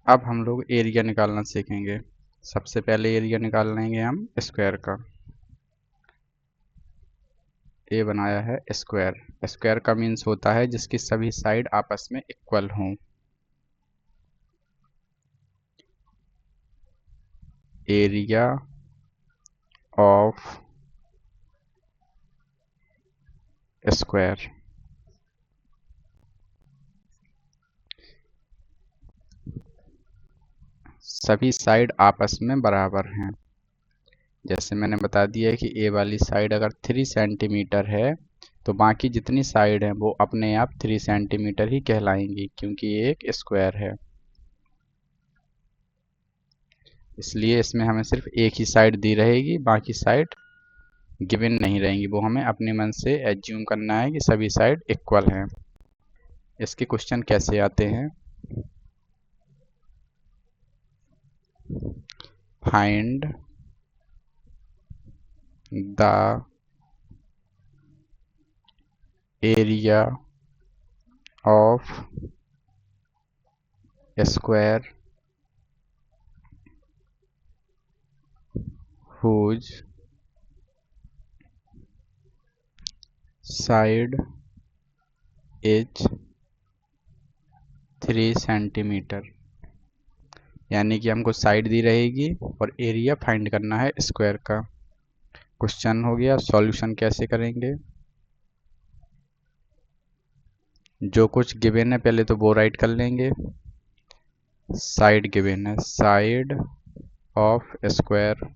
अब हम लोग एरिया निकालना सीखेंगे। सबसे पहले एरिया निकाल लेंगे हम स्क्वायर का। ए बनाया है स्क्वायर। स्क्वायर का मीन्स होता है जिसकी सभी साइड आपस में इक्वल हों। Area of square. सभी साइड आपस में बराबर हैं। जैसे मैंने बता दिया है कि ए वाली साइड अगर 3 सेंटीमीटर है तो बाकी जितनी साइड हैं वो अपने आप 3 सेंटीमीटर ही कहलाएंगी, क्योंकि ये एक स्क्वायर है। इसलिए इसमें हमें सिर्फ एक ही साइड दी रहेगी, बाकी साइड गिवन नहीं रहेंगी। वो हमें अपने मन से एज्यूम करना है कि सभी साइड इक्वल हैं। इसके क्वेश्चन कैसे आते हैं? Find the area of square whose side is 3 centimetre. यानी कि हमको साइड दी रहेगी और एरिया फाइंड करना है स्क्वायर का। क्वेश्चन हो गया। सॉल्यूशन कैसे करेंगे? जो कुछ गिवन है पहले तो वो राइट कर लेंगे। साइड गिवन है, side of square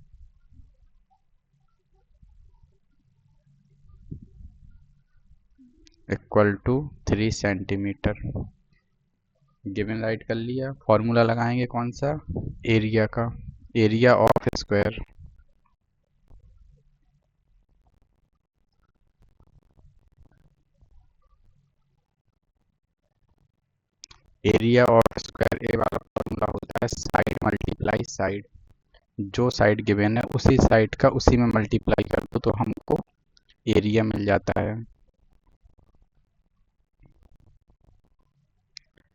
equal to 3 centimetre. Given write कर लिया। फॉर्मूला लगाएंगे कौन सा? एरिया का। Area of square area of square A वाला फॉर्मूला होता है साइड मल्टीप्लाई साइड। जो साइड गिवन है उसी साइड का उसी में मल्टीप्लाई कर दो तो हमको एरिया मिल जाता है।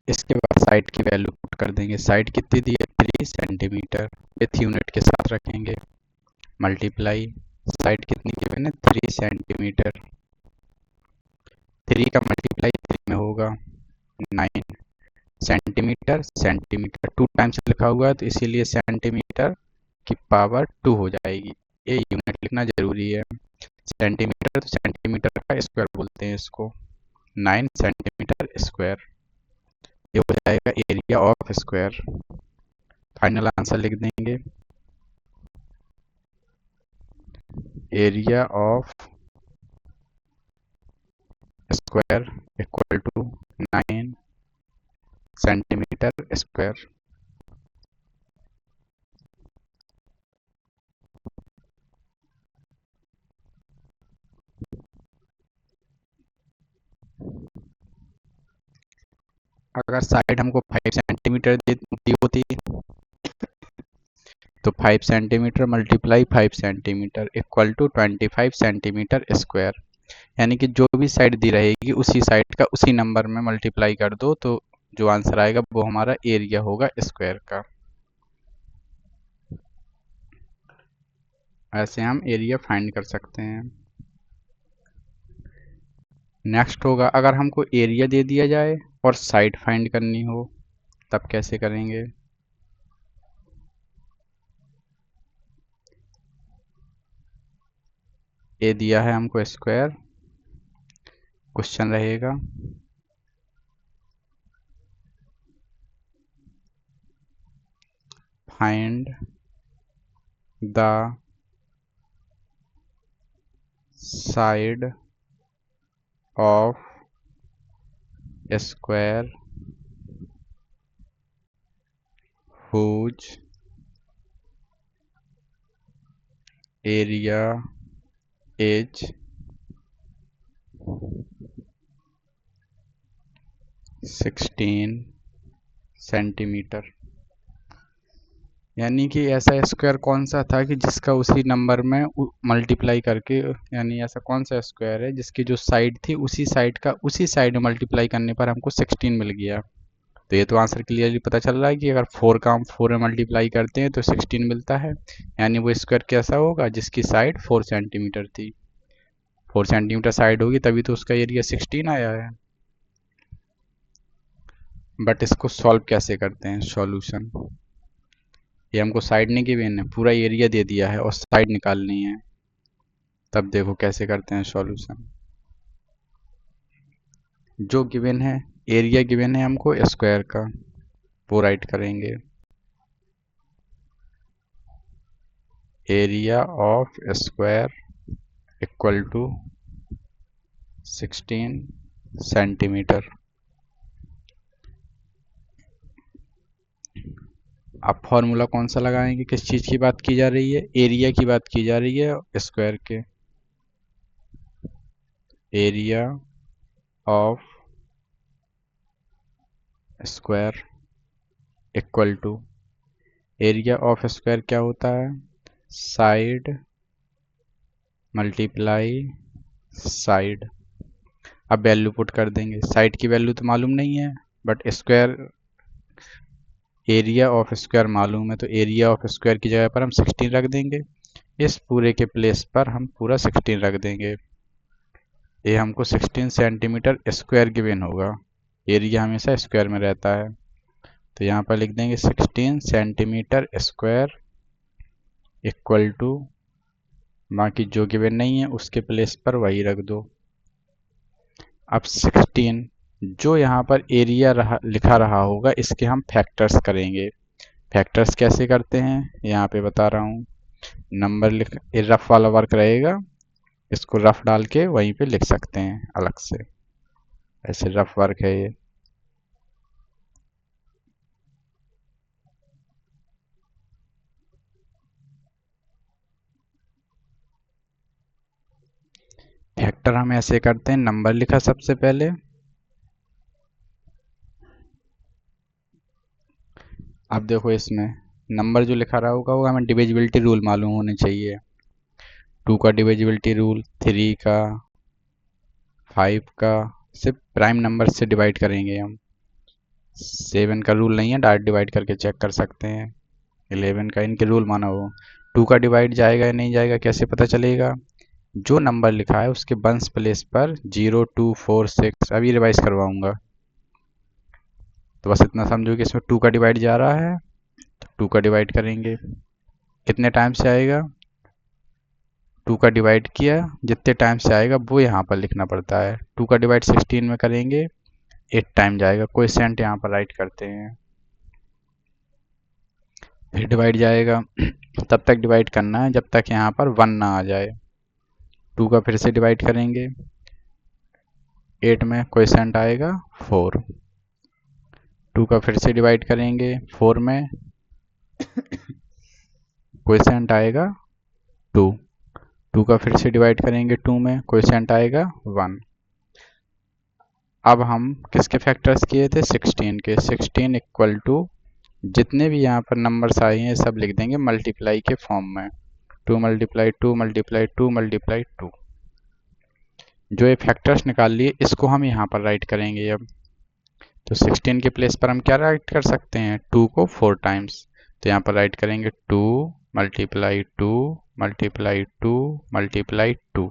इसके बाद साइड की वैल्यू पुट कर देंगे। साइड कितनी दी है? 3 सेंटीमीटर। विथ यूनिट के साथ रखेंगे। मल्टीप्लाई साइड कितनी गिवन है? 3 सेंटीमीटर। 3 का मल्टीप्लाई 3 में होगा 9 सेंटीमीटर। सेंटीमीटर 2 टाइम्स लिखा हुआ है तो इसीलिए सेंटीमीटर की पावर 2 हो जाएगी। ये यूनिट लिखना जरूरी है। सेंटीमीटर तो सेंटीमीटर का स्क्वायर बोलते हैं इसको। 9 सेंटीमीटर स्क्वायर ये हो जाएगा area of square. Final answer लिख देंगे। Area of square equal to 9 centimetre square. अगर साइड हमको 5 सेंटीमीटर दी होती तो 5 centimetre multiply 5 centimetre equal to 25 centimetre square. यानी कि जो भी साइड दी रहेगी उसी साइड का उसी नंबर में मल्टीप्लाई कर दो तो जो आंसर आएगा वो हमारा एरिया होगा स्क्वायर का। ऐसे हम एरिया फाइंड कर सकते हैं। नेक्स्ट होगा, अगर हमको एरिया दे दिया जाए और साइड फाइंड करनी हो तब कैसे करेंगे? ए दिया है हमको स्क्वायर। क्वेश्चन रहेगा find the side of square whose area is 16 centimetre. यानी कि ऐसा स्क्वायर कौन सा था कि जिसका उसी नंबर में मल्टीप्लाई करके, यानी ऐसा कौन सा स्क्वायर है जिसकी जो साइड थी उसी साइड का उसी साइड में मल्टीप्लाई करने पर हमको 16 मिल गया। तो ये तो आंसर क्लियरली पता चल रहा है कि अगर 4 का हम 4 में मल्टीप्लाई करते हैं तो 16 मिलता है, यानी वो स्क्वायर कैसा होगा जिसकी साइड 4 सेंटीमीटर थी। 4 सेंटीमीटर साइड होगी तभी तो उसका एरिया 16 आया है। बट इसको सॉल्व कैसे करते हैं, सॉल्यूशन। ये हमको साइड नहीं गिवन है, पूरा एरिया दे दिया है और साइड निकालनी है। तब देखो कैसे करते हैं सॉल्यूशन। जो गिवन है, एरिया गिवन है हमको स्क्वायर का, वो राइट करेंगे। Area of square equal to 16 centimetre. अब फॉर्मूला कौन सा लगाएंगे, किस चीज़ की बात की जा रही है, एरिया की बात की जा रही है स्क्वायर के। Area of square equal to, area of square क्या होता है, साइड मल्टीप्लाई साइड। अब वैल्यू पुट कर देंगे, साइड की वैल्यू तो मालूम नहीं है but square, area of square मालूम है, तो एरिया ऑफ स्क्वायर की जगह पर हम 16 रख देंगे। इस पूरे के प्लेस पर हम पूरा 16 रख देंगे। ये हमको 16 सेंटीमीटर स्क्वायर गिवन होगा, एरिया हमेशा स्क्वायर में रहता है, तो यहाँ पर लिख देंगे 16 सेंटीमीटर स्क्वायर इक्वल टू, बाकी जो गिवन नहीं है उसके प्लेस पर वही रख दो। अब 16 जो यहाँ पर एरिया लिखा रहा होगा इसके हम फैक्टर्स करेंगे। फैक्टर्स कैसे करते हैं यहाँ पे बता रहा हूँ। नंबर लिख, ये रफ वाला वर्क रहेगा, इसको रफ डाल के वहीं पे लिख सकते हैं अलग से, ऐसे रफ वर्क है ये। फैक्टर हम ऐसे करते हैं, नंबर लिखा सबसे पहले, अब देखो इसमें नंबर जो लिखा रहा होगा वो हमें डिविजिबिलिटी रूल मालूम होने चाहिए। 2 का डिविजिबिलिटी रूल, 3 का, 5 का, सिर्फ प्राइम नंबर से डिवाइड करेंगे हम। 7 का रूल नहीं है, डायरेक्ट डिवाइड करके चेक कर सकते हैं। 11 का, इनके रूल माना हो। 2 का डिवाइड जाएगा या नहीं जाएगा कैसे पता चलेगा, जो नंबर लिखा है उसके वंस प्लेस पर 0, 2, 4, 6, अभी रिवाइज करवाऊंगा, तो बस इतना समझो कि इसमें 2 का डिवाइड जा रहा है, तो 2 का डिवाइड करेंगे, कितने टाइम से आएगा, 2 का डिवाइड किया, जितने टाइम से आएगा वो यहाँ पर लिखना पड़ता है। 2 का डिवाइड 16 में करेंगे, 8 टाइम जाएगा, कोएफिशिएंट यहाँ पर राइट करते हैं। फिर डिवाइड जाएगा, तब तक डिवाइड करना है जब तक यहाँ पर 1 ना आ जाए। 2 का फिर से डिवाइड करेंगे, 8 में कोएफिशिएंट आएगा 4। 2 का फिर से डिवाइड करेंगे, 4 में कोएफिशिएंट आएगा 2। 2 का फिर से डिवाइड करेंगे 2 में, कोएफिशिएंट आएगा 1। अब हम किसके फैक्टर्स किए थे, 16 के। 16 इक्वल टू, जितने भी यहाँ पर नंबर्स आए हैं सब लिख देंगे मल्टीप्लाई के फॉर्म में, 2 मल्टीप्लाई 2 मल्टीप्लाई 2 मल्टीप्लाई 2। जो ये फैक्टर्स निकाल लिए इसको हम यहाँ पर राइट करेंगे अब। तो 16 के प्लेस पर हम क्या राइट कर सकते हैं, 2 को 4 टाइम्स, तो यहाँ पर राइट करेंगे 2 मल्टीप्लाई 2 मल्टीप्लाई 2 मल्टीप्लाई 2।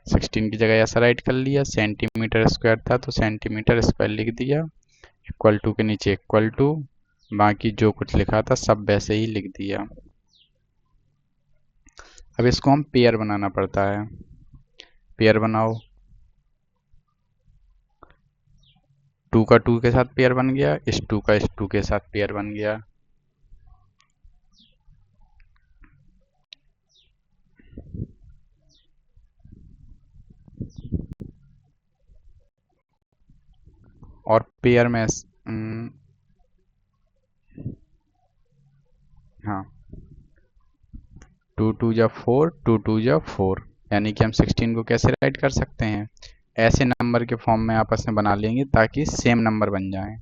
16 की जगह ऐसा राइट कर लिया, सेंटीमीटर स्क्वायर था तो सेंटीमीटर स्क्वायर लिख दिया, इक्वल टू के नीचे इक्वल टू, बाकी जो कुछ लिखा था सब वैसे ही लिख दिया। अब इसको हम पेयर बनाना पड़ता है, पेयर बनाओ। 2 का 2 के साथ पेयर बन गया, इस 2 का इस 2 के साथ पेयर बन गया। और पेयर में हाँ, 2 2 जा 4, 2 2 जा 4, यानी कि हम 16 को कैसे राइट कर सकते हैं, ऐसे नंबर के फॉर्म में आपस में बना लेंगे ताकि सेम नंबर बन जाएं,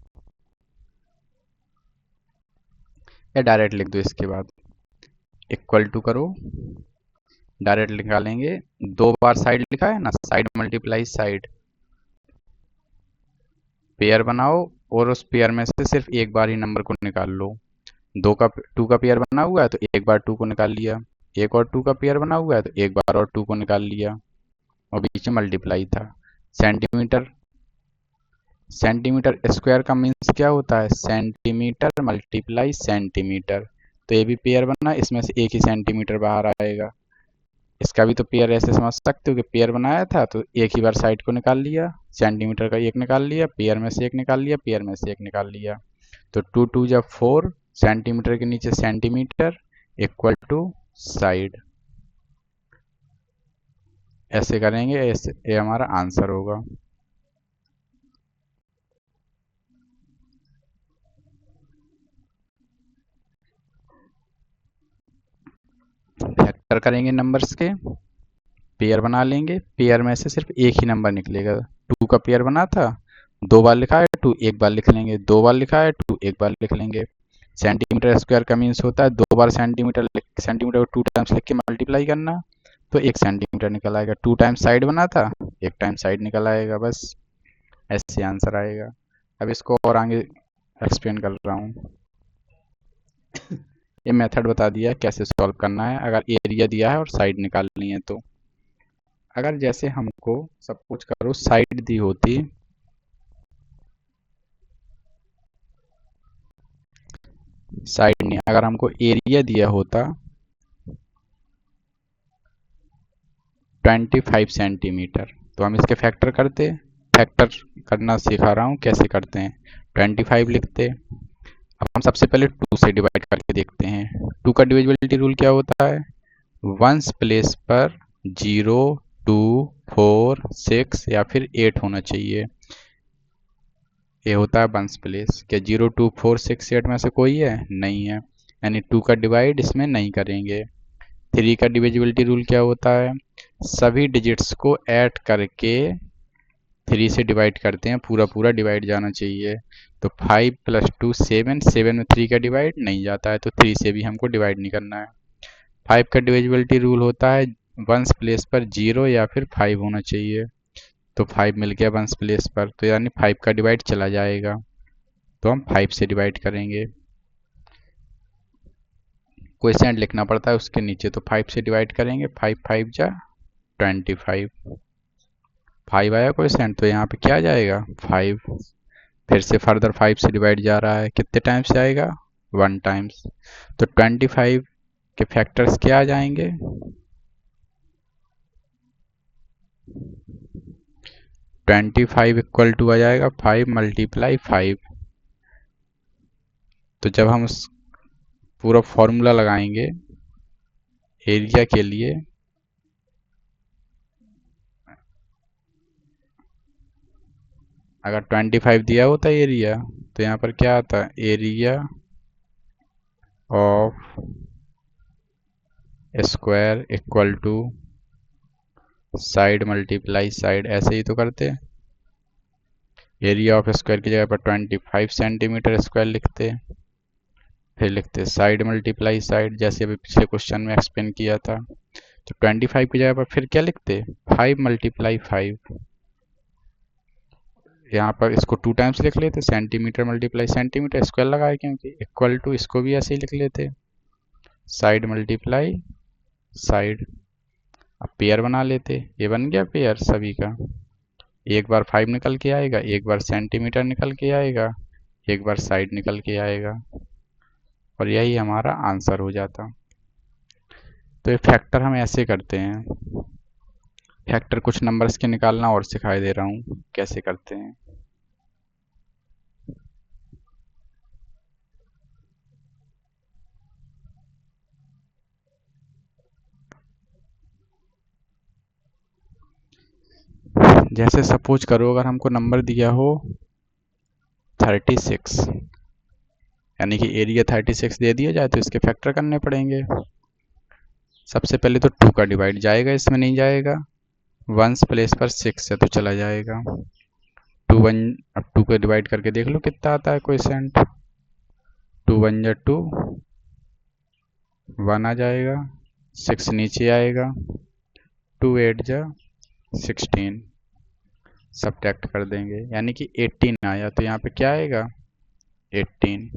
या डायरेक्ट लिख दो इसके बाद, इक्वल टू करो, डायरेक्ट निकालेंगे। 2 बार साइड लिखा है ना, साइड मल्टीप्लाई साइड, पेयर बनाओ और उस पेयर में से सिर्फ एक बार ही नंबर को निकाल लो। टू का पेयर बना हुआ है तो एक बार टू को निकाल लिया, एक और टू का पेयर बना हुआ है तो एक बार और टू को निकाल लिया, और बीच में मल्टीप्लाई था। सेंटीमीटर सेंटीमीटर स्क्वायर का मीन्स क्या होता है? Centimetre multiply centimetre. तो ये भी पेयर बना, इसमें से एक ही सेंटीमीटर बाहर आएगा। इसका भी तो पेयर ऐसे समझ सकते हो कि पेयर बनाया था तो एक ही बार साइड को निकाल लिया, सेंटीमीटर का एक निकाल लिया, पेयर में से एक निकाल लिया, पेयर में से एक निकाल लिया। तो टू टू जब 4, सेंटीमीटर के नीचे सेंटीमीटर इक्वल टू साइड। ऐसे करेंगे, ऐसे ये हमारा आंसर होगा। फैक्टर करेंगे नंबर्स के, पेयर बना लेंगे, पेयर में से सिर्फ एक ही नंबर निकलेगा। टू का पेयर बना था, दो बार लिखा है टू, एक बार लिख लेंगे, दो बार लिखा है टू, एक बार लिख लेंगे। सेंटीमीटर स्क्वायर का मीन्स होता है दो बार सेंटीमीटर को टू टाइम्स लिख के मल्टीप्लाई करना, तो एक सेंटीमीटर निकल आएगा। टू टाइम्स साइड बना था, एक टाइम साइड निकल आएगा, बस ऐसे आंसर आएगा। अब इसको और आगे एक्सप्लेन कर रहा हूँ। ये मेथड बता दिया कैसे सॉल्व करना है अगर एरिया दिया है और साइड निकालनी है तो। अगर जैसे हमको सपोज करो साइड दी होती, साइड नहीं, अगर हमको एरिया दिया होता 25 सेंटीमीटर, तो हम इसके फैक्टर करते। फैक्टर करना सिखा रहा हूँ कैसे करते हैं। 25 लिखते, अब हम सबसे पहले 2 से डिवाइड करके देखते हैं। 2 का डिविजिबिलिटी रूल क्या होता है? वंस प्लेस पर 0, 2, 4, 6 या फिर 8 होना चाहिए। ये होता है वंस प्लेस। क्या 0, 2, 4, 6, 8 में से कोई है? नहीं है, यानी 2 का डिवाइड इसमें नहीं करेंगे। 3 का डिविजिबिलिटी रूल क्या होता है? सभी डिजिट्स को ऐड करके 3 से डिवाइड करते हैं, पूरा पूरा डिवाइड जाना चाहिए। तो 5 + 2 7, 7 में 3 का डिवाइड नहीं जाता है, तो 3 से भी हमको डिवाइड नहीं करना है। 5 का डिविजिबिलिटी रूल होता है वंस प्लेस पर 0 या फिर 5 होना चाहिए, तो 5 मिल गया वंस प्लेस पर, तो यानी 5 का डिवाइड चला जाएगा, तो हम 5 से डिवाइड करेंगे। क्वेश्चन लिखना पड़ता है उसके नीचे, तो 5 से डिवाइड करेंगे। 5 5 जा 25, 5 आया क्वेश्चन, तो यहाँ पे क्या आ जाएगा? 5। फिर से फर्दर 5 से डिवाइड जा रहा है, कितने टाइम्स जाएगा? 1 टाइम्स। तो 25 के फैक्टर्स क्या आ जाएंगे? 25 इक्वल टू आ जाएगा 5 × 5। तो जब हम उस पूरा फॉर्मूला लगाएंगे एरिया के लिए, अगर 25 दिया होता है एरिया, तो यहाँ पर क्या आता है? Area of square equal to side multiply side, ऐसे ही तो करते। एरिया ऑफ स्क्वायर की जगह पर 25 सेंटीमीटर स्क्वायर लिखते, फिर लिखते साइड मल्टीप्लाई साइड, जैसे अभी पिछले क्वेश्चन में एक्सप्लेन किया था। तो 25 की जगह पर फिर क्या लिखते? 5 × 5। यहाँ पर इसको 2 टाइम्स लिख लेते, सेंटीमीटर मल्टीप्लाई सेंटीमीटर, स्क्वायर लगाए क्योंकि, इक्वल टू इसको भी ऐसे ही लिख लेते, साइड मल्टीप्लाई साइड। अब पेयर बना लेते, ये बन गया पेयर सभी का। एक बार 5 निकल के आएगा, एक बार सेंटीमीटर निकल के आएगा, एक बार साइड निकल के आएगा, और यही हमारा आंसर हो जाता। तो ये फैक्टर हम ऐसे करते हैं। फैक्टर कुछ नंबर्स के निकालना और सिखाई दे रहा हूँ कैसे करते हैं। जैसे सपोज करो अगर हमको नंबर दिया हो 36, यानी कि एरिया 36 दे दिया जाए, तो इसके फैक्टर करने पड़ेंगे। सबसे पहले तो 2 का डिवाइड जाएगा, इसमें नहीं जाएगा। वंस प्लेस पर 6 है तो चला जाएगा। 2 1, अब 2 को डिवाइड करके देख लो कितना आता है क्वेश्चन। 2 1 जा 2, 1 आ जाएगा, 6 नीचे आएगा, 2 8 जा 16, सब्ट्रैक्ट कर देंगे, यानी कि 18 आया, तो यहाँ पे क्या आएगा 18।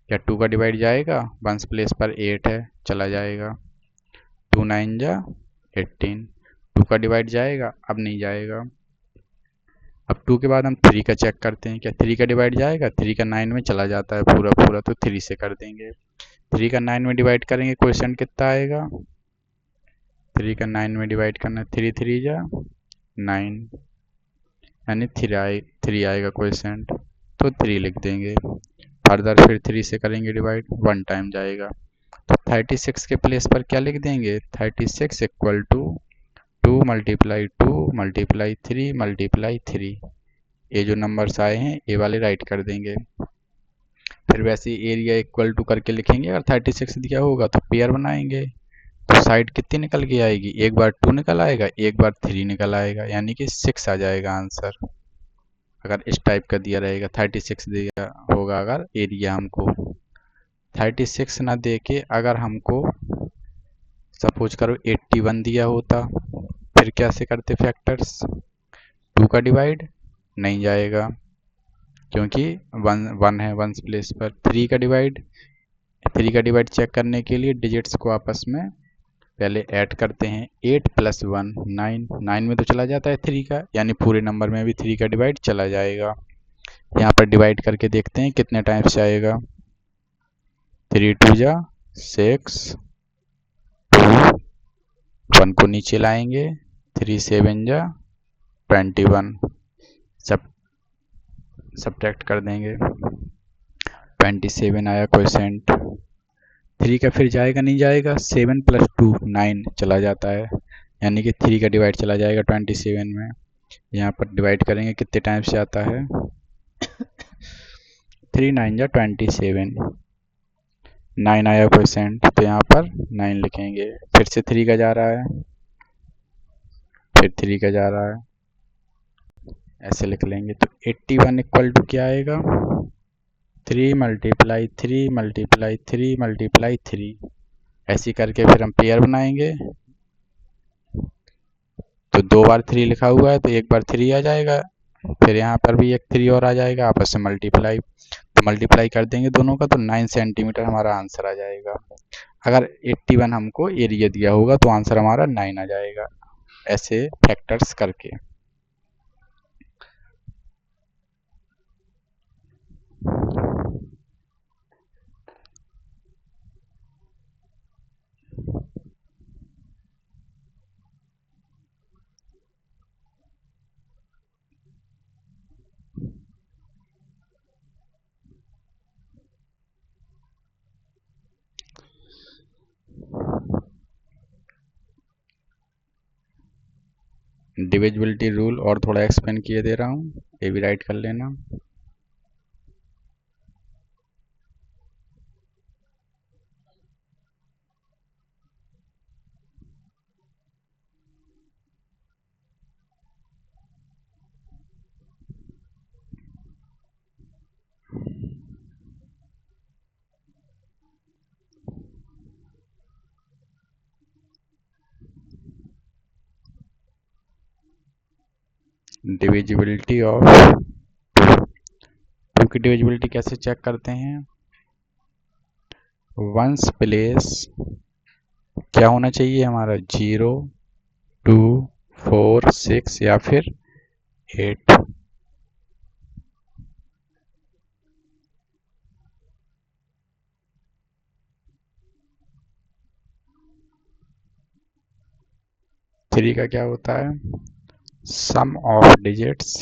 क्या 2 का डिवाइड जाएगा, वंस प्लेस पर 8 है, चला जाएगा, 2 9 जा 18। 2 का डिवाइड जाएगा, अब नहीं जाएगा। अब 2 के बाद हम 3 का चेक करते हैं, क्या 3 का डिवाइड जाएगा, 3 का 9 में चला जाता है पूरा पूरा, तो 3 से कर देंगे। 3 का 9 में डिवाइड करेंगे, क्वेश्चन कितना आएगा, 3 का 9 में डिवाइड करना, 3 3 जा 9, यानी 3 आएगा क्वेश्चन, तो 3 लिख देंगे। फर्दर फिर 3 से करेंगे डिवाइड, 1 टाइम जाएगा, तो 36 के प्लेस पर क्या लिख देंगे, 36 equal to 2 multiply 2 multiply 3 multiply 3। ये जो नंबर्स आए हैं ये वाले राइट कर देंगे। फिर वैसे ही एरिया इक्वल टू करके लिखेंगे, अगर 36 दिया होगा तो पेयर बनाएंगे, तो साइड कितनी निकल के आएगी, एक बार 2 निकल आएगा, एक बार 3 निकल आएगा, यानी कि 6 आ जाएगा आंसर। अगर इस टाइप का दिया रहेगा, 36 दिया होगा, अगर एरिया हमको 36 ना दे के अगर हमको सपोज करो 81 दिया होता, फिर कैसे करते फैक्टर्स, 2 का डिवाइड नहीं जाएगा क्योंकि 1 है वंस प्लेस पर। 3 का डिवाइड चेक करने के लिए डिजिट्स को आपस में पहले ऐड करते हैं, 8 + 1 9, 9 में तो चला जाता है 3 का, यानी पूरे नंबर में भी 3 का डिवाइड चला जाएगा। यहाँ पर डिवाइड करके देखते हैं कितने टाइम्स जाएगा, 3 2 जा 6, 2 1 को नीचे लाएंगे, 3 7 जा 21, सब्ट्रैक्ट कर देंगे, 27 आया क्वेश्चन। 3 का फिर जाएगा नहीं जाएगा, 7 + 2 9 चला जाता है, यानी कि 3 का डिवाइड चला जाएगा 27 में। यहाँ पर डिवाइड करेंगे कितने टाइम्स जाता है, 3 9 जा 27, 9 आया क्वेश्चन, तो यहाँ पर 9 लिखेंगे। फिर से 3 का जा रहा है, फिर 3 का जा रहा है, ऐसे लिख लेंगे। तो 81 इक्वल टू क्या आएगा, 3 मल्टीप्लाई 3 मल्टीप्लाई 3 मल्टीप्लाई 3, ऐसे करके फिर हम पेयर बनाएंगे। तो 2 बार 3 लिखा हुआ है तो एक बार 3 आ जाएगा, फिर यहाँ पर भी एक 3 और आ जाएगा, आपस में मल्टीप्लाई, तो मल्टीप्लाई कर देंगे दोनों का, तो 9 सेंटीमीटर हमारा आंसर आ जाएगा। अगर 81 हमको एरिया दिया होगा तो आंसर हमारा 9 आ जाएगा, ऐसे फैक्टर्स करके। डिविजिबिलिटी रूल और थोड़ा एक्सप्लेन किए दे रहा हूँ, ये भी राइट कर लेना। डिविजिबिलिटी ऑफ 2 की डिविजिबिलिटी कैसे चेक करते हैं, वंस प्लेस क्या होना चाहिए हमारा, 0 2 4 6 या फिर 8। थ्री का क्या होता है, सम ऑफ डिजिट्स,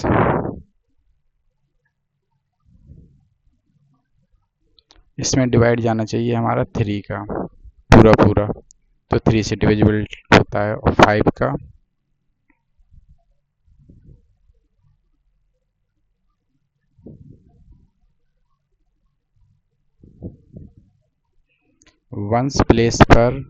इसमें डिवाइड जाना चाहिए हमारा 3 का पूरा पूरा, तो 3 से डिविजिबल होता है। और 5 का वंस प्लेस पर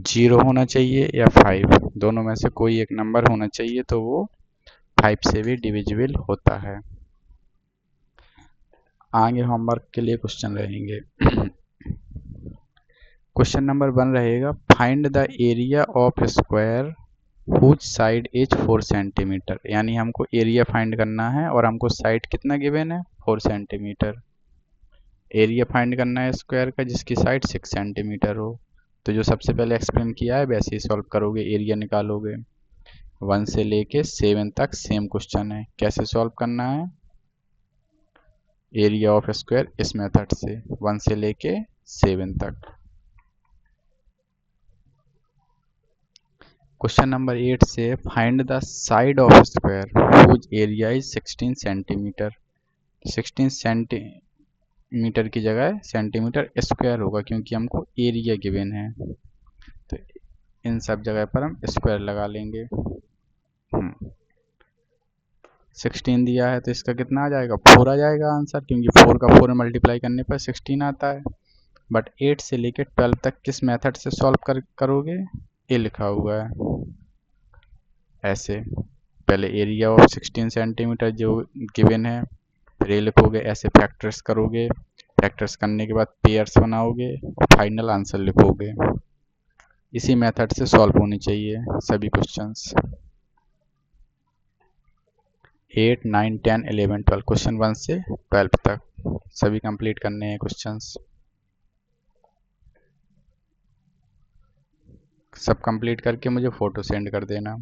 जीरो होना चाहिए या 5, दोनों में से कोई एक नंबर होना चाहिए, तो वो 5 से भी डिविजिबल होता है। आगे होमवर्क के लिए क्वेश्चन रहेंगे। क्वेश्चन नंबर 1 रहेगा find the area of square whose side is 4 centimetre, यानी हमको एरिया फाइंड करना है और हमको साइड कितना गिवन है 4 सेंटीमीटर। एरिया फाइंड करना है स्क्वायर का जिसकी साइड 6 सेंटीमीटर हो। तो जो सबसे पहले एक्सप्लेन किया है वैसे ही सॉल्व करोगे, एरिया निकालोगे। 1 से लेके 7 तक सेम क्वेश्चन है। कैसे सॉल्व करना है? एरिया ऑफ स्क्वायर इस मेथड से 1 से लेके 7 तक। क्वेश्चन नंबर 8 से find the side of square whose area is 16 centimetre. 16 centimetre की जगह सेंटीमीटर स्क्वायर होगा क्योंकि हमको एरिया गिवन है, तो इन सब जगह पर हम स्क्वायर लगा लेंगे। 16 दिया है तो इसका कितना आ जाएगा 4 आ जाएगा आंसर, क्योंकि 4 का 4 मल्टीप्लाई करने पर 16 आता है। बट 8 से लेकर 12 तक किस मेथड से सॉल्व करोगे? ये लिखा हुआ है ऐसे। पहले एरिया ऑफ 16 सेंटीमीटर जो गिवन है, फिर ये लिखोगे, ऐसे फैक्टर्स करोगे, फैक्टर्स करने के बाद पेयर्स बनाओगे और फाइनल आंसर लिखोगे। इसी मेथड से सॉल्व होनी चाहिए सभी क्वेश्चंस। 8, 9, 10, 11, 12 क्वेश्चन 1 से 12 तक सभी कंप्लीट करने हैं क्वेश्चंस। सब कंप्लीट करके मुझे फ़ोटो सेंड कर देना।